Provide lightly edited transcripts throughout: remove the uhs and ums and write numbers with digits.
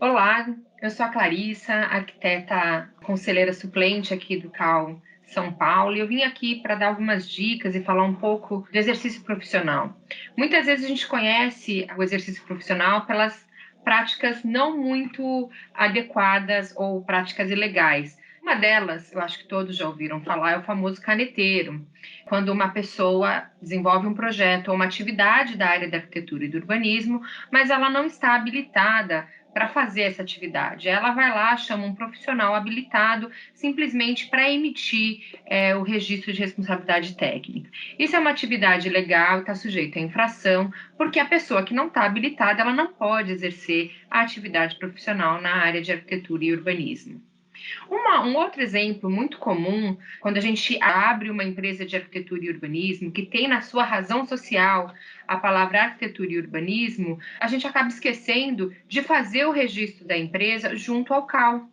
Olá, eu sou a Clarissa, arquiteta conselheira suplente aqui do CAL São Paulo, e eu vim aqui para dar algumas dicas e falar um pouco do exercício profissional. Muitas vezes a gente conhece o exercício profissional pelas práticas não muito adequadas ou práticas ilegais. Uma delas, eu acho que todos já ouviram falar, é o famoso caneteiro, quando uma pessoa desenvolve um projeto ou uma atividade da área da arquitetura e do urbanismo, mas ela não está habilitada para fazer essa atividade. Ela vai lá, chama um profissional habilitado simplesmente para emitir o registro de responsabilidade técnica. Isso é uma atividade legal, está sujeito à infração, porque a pessoa que não está habilitada, ela não pode exercer a atividade profissional na área de arquitetura e urbanismo. Um outro exemplo muito comum, quando a gente abre uma empresa de arquitetura e urbanismo, que tem na sua razão social a palavra arquitetura e urbanismo, a gente acaba esquecendo de fazer o registro da empresa junto ao CAL.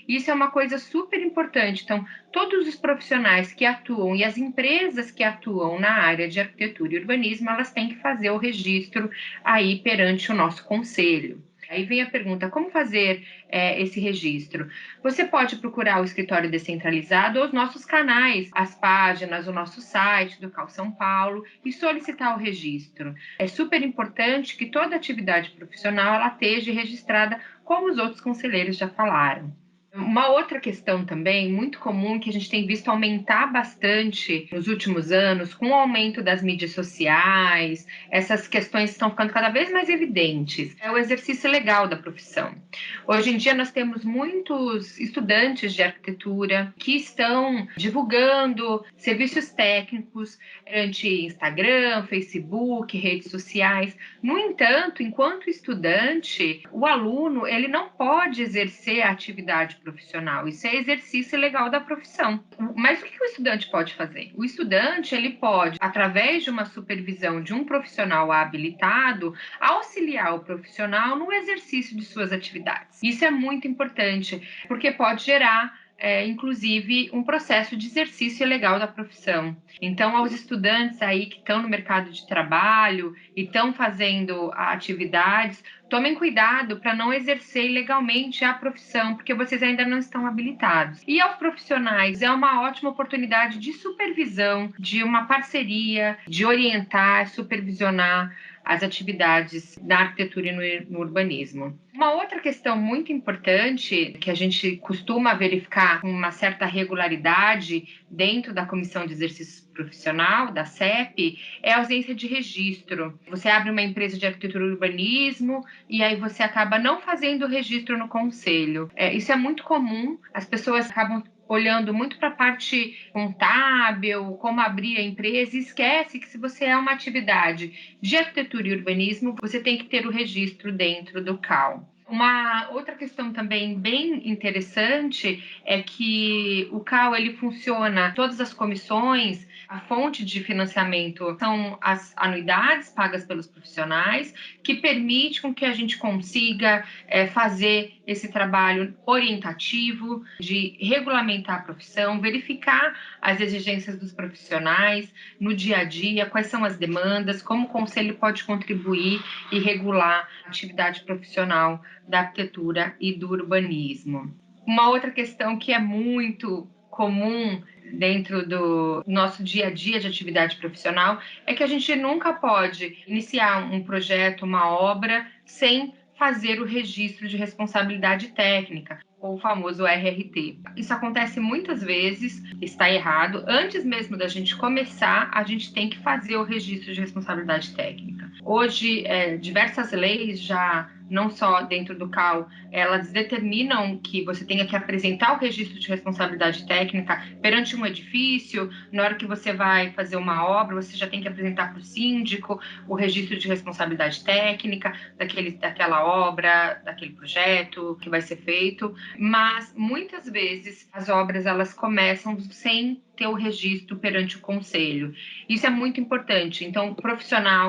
Isso é uma coisa super importante. Então, todos os profissionais que atuam e as empresas que atuam na área de arquitetura e urbanismo, elas têm que fazer o registro aí perante o nosso conselho. Aí vem a pergunta: como fazer esse registro? Você pode procurar o escritório descentralizado ou os nossos canais, as páginas, o nosso site do CAL São Paulo e solicitar o registro. É super importante que toda atividade profissional ela esteja registrada, como os outros conselheiros já falaram. Uma outra questão também muito comum que a gente tem visto aumentar bastante nos últimos anos, com o aumento das mídias sociais, essas questões estão ficando cada vez mais evidentes, é o exercício legal da profissão. Hoje em dia nós temos muitos estudantes de arquitetura que estão divulgando serviços técnicos ante Instagram, Facebook, redes sociais. No entanto, enquanto estudante, o aluno ele não pode exercer a atividade profissional. Isso é exercício legal da profissão. Mas o que o estudante pode fazer? O estudante ele pode, através de uma supervisão de um profissional habilitado, auxiliar o profissional no exercício de suas atividades. Isso é muito importante, porque pode gerar inclusive, um processo de exercício legal da profissão. Então, aos estudantes aí que estão no mercado de trabalho e estão fazendo atividades, tomem cuidado para não exercer ilegalmente a profissão, porque vocês ainda não estão habilitados. E aos profissionais, é uma ótima oportunidade de supervisão, de uma parceria, de orientar, supervisionar as atividades da arquitetura e no urbanismo. Uma outra questão muito importante que a gente costuma verificar com uma certa regularidade dentro da Comissão de Exercício Profissional, da CEP, é a ausência de registro. Você abre uma empresa de arquitetura e urbanismo e aí você acaba não fazendo o registro no conselho. Isso é muito comum, as pessoas acabam olhando muito para a parte contábil, como abrir a empresa, e esquece que se você é uma atividade de arquitetura e urbanismo, você tem que ter o registro dentro do CAL. Uma outra questão também bem interessante é que o CAL ele funciona, todas as comissões, a fonte de financiamento são as anuidades pagas pelos profissionais, que permite com que a gente consiga fazer esse trabalho orientativo de regulamentar a profissão, verificar as exigências dos profissionais no dia a dia, quais são as demandas, como o conselho pode contribuir e regular a atividade profissional da arquitetura e do urbanismo. Uma outra questão que é muito comum dentro do nosso dia a dia de atividade profissional é que a gente nunca pode iniciar um projeto, uma obra, sem fazer o registro de responsabilidade técnica, ou o famoso RRT. Isso acontece muitas vezes, está errado. Antes mesmo da gente começar, a gente tem que fazer o registro de responsabilidade técnica. Hoje, diversas leis já, não só dentro do CAL, elas determinam que você tenha que apresentar o registro de responsabilidade técnica perante um edifício. Na hora que você vai fazer uma obra, você já tem que apresentar para o síndico o registro de responsabilidade técnica daquela obra, daquele projeto que vai ser feito. Mas, muitas vezes, as obras elas começam sem ter o registro perante o conselho. Isso é muito importante. Então,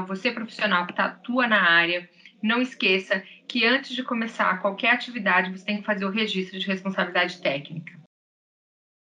você profissional que atua na área, não esqueça que antes de começar qualquer atividade, você tem que fazer o registro de responsabilidade técnica.